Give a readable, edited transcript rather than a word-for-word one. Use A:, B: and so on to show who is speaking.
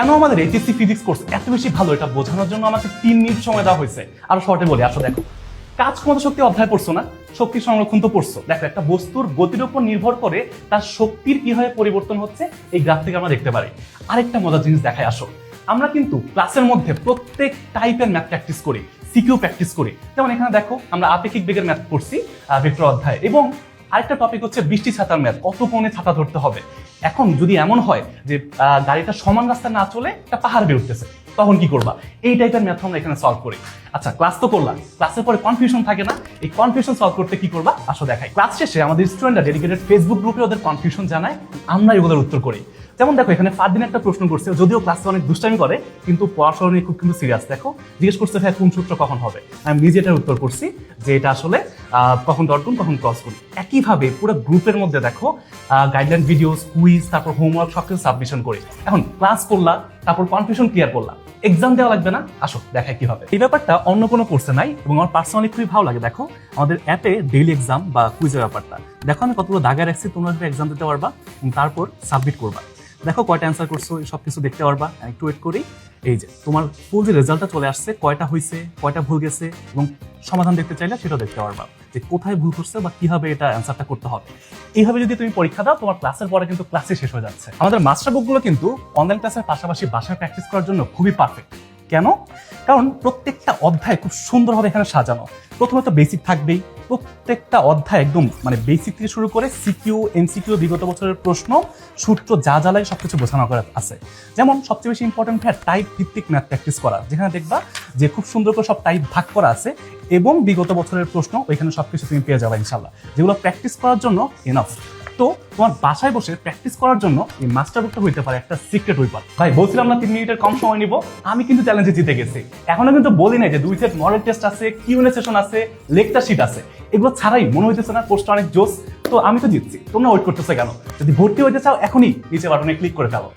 A: কেন আমাদের HSC physics course এত বেশি ভালো এটা বোঝানোর জন্য আমাকে 3 মিনিট সময় দেওয়া হয়েছে। আরো শর্টে বলি, আসো দেখো। কাজ ক্ষমতা শক্তি অধ্যায় পড়ছো না? শক্তি সংরক্ষণ তো পড়ছো। দেখো, একটা বস্তুর গতির উপর নির্ভর করে তার শক্তির কিভাবে পরিবর্তন হচ্ছে এই গ্রাফ থেকে আমরা দেখতে পারি। আরেকটা মজার জিনিস দেখায়, আসো। আমরা কিন্তু ক্লাসের মধ্যে প্রত্যেক টাইপের ম্যাথ প্র্যাকটিস করি, সিকিউ প্র্যাকটিস করি। যেমন এখানে দেখো, আমরা আপেক্ষিক বেগের ম্যাথ করছি ভেক্টর অধ্যায়, এবং আরেকটা টপিক হচ্ছে বৃষ্টি ছাতার ম্যাথ, কত কোণে ছাতা ধরতে হবে। এখন যদি এমন হয় যে গাড়িটা সমান রাস্তা না চলে একটা পাহাড় বেয়ে উঠতেছে, তখন কি করবা? এই টাইপের ম্যাথ আমরা এখানে সলভ করি। আচ্ছা, ক্লাস তো করলাম, ক্লাসের পরে কনফিউশন থাকে না? এই কনফিউশন সলভ করতে কি করবা আসো দেখাই। ক্লাস শেষে আমাদের স্টুডেন্টরা ডেডিকেটেড ফেসবুক গ্রুপে ওদের কনফিউশন জানায়, আমরা এগুলোর উত্তর করি। যেমন দেখো, এখানে ফারদিন একটা প্রশ্ন করছে, যদিও ক্লাসে অনেক দুষ্টামি করে কিন্তু পড়াশোনা নিয়ে খুব কিন্তু সিরিয়াস। দেখো, জিজ্ঞেস করছে ভাই কোন সূত্র কখন হবে, আমি নিজে এটার উত্তর করছি যে এটা আসলে কখন ডট গুণ কখন ক্রস গুণ। একইভাবে পুরো গ্রুপের মধ্যে দেখো গাইডলাইন ভিডিওস, কুইজ, তারপর হোমওয়ার্ক সবকিছু সাবমিশন করি। এখন ক্লাস করলা, তারপর কনফিউশন ক্লিয়ার করলা, এক্সাম দেওয়া লাগবে না? আসো দেখাই কি হবে। এই ব্যাপারটা অন্য কোনো কোর্সে নাই এবং আমার পার্সোনালি খুবই ভালো লাগে। দেখো, আমাদের অ্যাপে ডেইলি এক্সাম বা কুইজের ব্যাপারটা দেখো, আমি কতগুলো দাগা রাখছি, তোমরা এক্সাম দিতে পারবা এবং তারপর সাবমিট করবা। দেখো কয়টা অ্যান্সার করছো, সব কিছু দেখতে পারবা। একটু ওয়েট করি, এই যে তোমার ফুল যে রেজাল্টটা চলে আসছে, কয়টা হয়েছে, কয়টা ভুল গেছে, এবং সমাধান দেখতে চাইলে সেটাও দেখতে পারবা যে কোথায় ভুল করছে বা কিভাবে এটা অ্যান্সারটা করতে হবে। এইভাবে যদি তুমি পরীক্ষা দাও, তোমার ক্লাসের পরে কিন্তু ক্লাসে শেষ হয়ে যাচ্ছে। আমাদের মাস্টার বুকগুলো কিন্তু অনলাইন ক্লাসের পাশাপাশি বাসায় প্র্যাকটিস করার জন্য খুবই পারফেক্ট। কেন? কারণ প্রত্যেকটা অধ্যায় খুব সুন্দরভাবে এখানে সাজানো। প্রথমত বেসিক থাকবেই, প্রত্যেকটা অধ্যায় একদম মানে বেসিক থেকে শুরু করে সিকিউ, এমসিকিউ, বিগত বছরের প্রশ্ন, সূত্র যা জ্বালায় সবকিছু বোঝানো করা আছে। যেমন সবচেয়ে বেশি ইম্পর্টেন্ট টাইপ ভিত্তিক ম্যাথ প্র্যাকটিস করা, যেখানে দেখবা যে খুব সুন্দর করে সব টাইপ ভাগ করা আছে এবং বিগত বছরের প্রশ্ন ওইখানে সবকিছু তুমি পেয়ে যাবে ইনশাল্লাহ, যেগুলো প্র্যাকটিস করার জন্য এনাফ। তো তোমার বাসায় বসে প্র্যাকটিস করার জন্য এই মাস্টার বুকটা হইতে পারে একটা সিক্রেট উইপার। ভাই বলছিলাম না 3 মিনিটের কম সময় নিব, আমি কিন্তু চ্যালেঞ্জে জিতে গেছি। এখনো কিন্তু বলি নাই যে 2 সেট মডেল টেস্ট আছে, কিউএনএ সেশন আছে, লেকচার শিট আছে। এগুলো ছাড়াই মনে হইতেছে না কোর্সটা অনেক জোস। তো আমি তো জিতছি, তোমরা ওয়েট করতেছো কেন? যদি ভর্তি হইতে চাও এখনই নিচে বাটনে ক্লিক করে ফেলো।